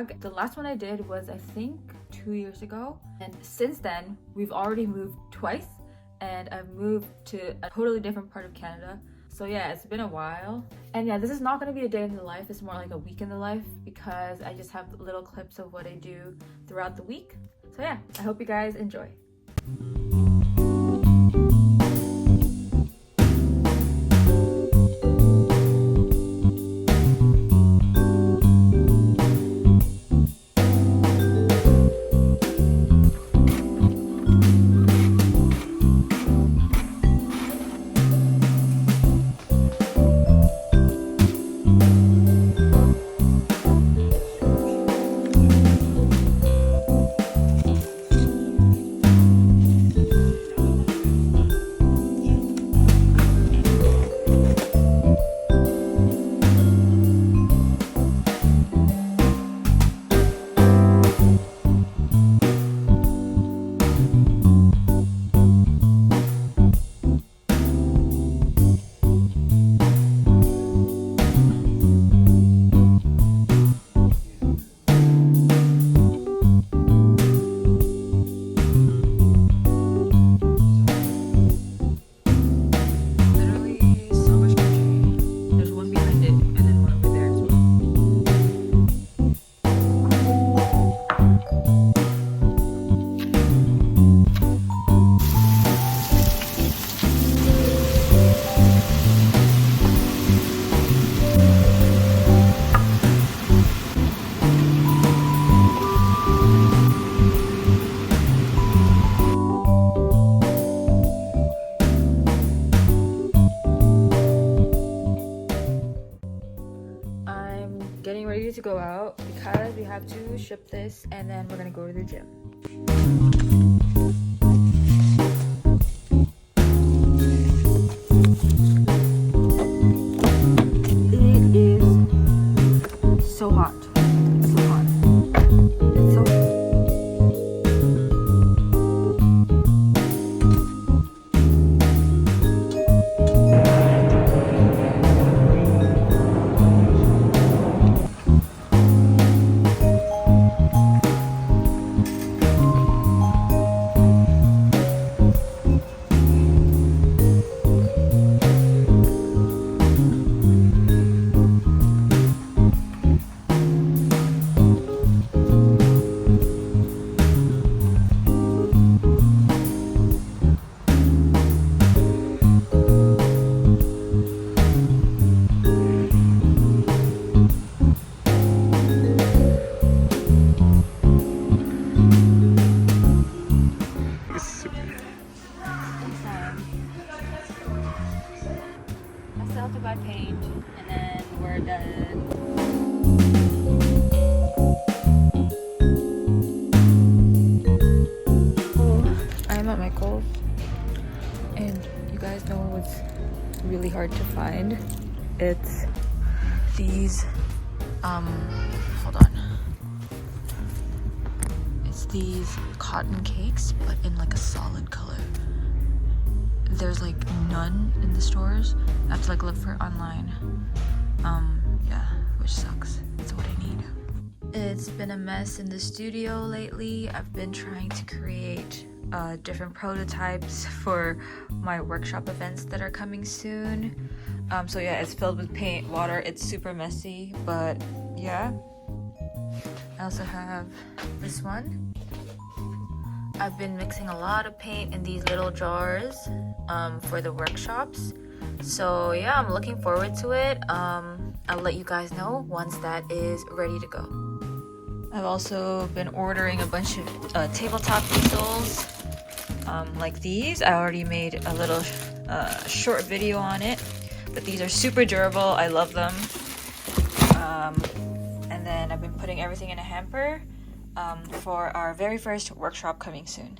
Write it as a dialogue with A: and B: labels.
A: vlog. The last one I did was I think 2 years ago, and since then we've already moved twice, and I've moved to a totally different part of Canada. So yeah, it's been a while. And yeah, this is not going to be a day in the life, it's more like a week in the life, because I just have little clips of what I do throughout the week. So yeah, I hope you guys enjoy. Getting ready to go out because we have to ship this, and then we're gonna go to the gym. It is so hot. It's so hot. It's so to buy paint, and then we're done. Oh, I'm at Michael's, and you guys know what's really hard to find? It's these hold on. It's these cotton cakes, but in like a solid color. There's like none in the stores. I have to like look for it online. Yeah, which sucks. It's what I need. It's been a mess in the studio lately. I've been trying to create different prototypes for my workshop events that are coming soon. So yeah, it's filled with paint, water. It's super messy, but yeah. I also have this one. I've been mixing a lot of paint in these little jars for the workshops. So yeah, I'm looking forward to it. I'll let you guys know once that is ready to go. I've also been ordering a bunch of tabletop easels like these. I already made a little short video on it, but these are super durable. I love them. And then I've been putting everything in a hamper for our very first workshop coming soon.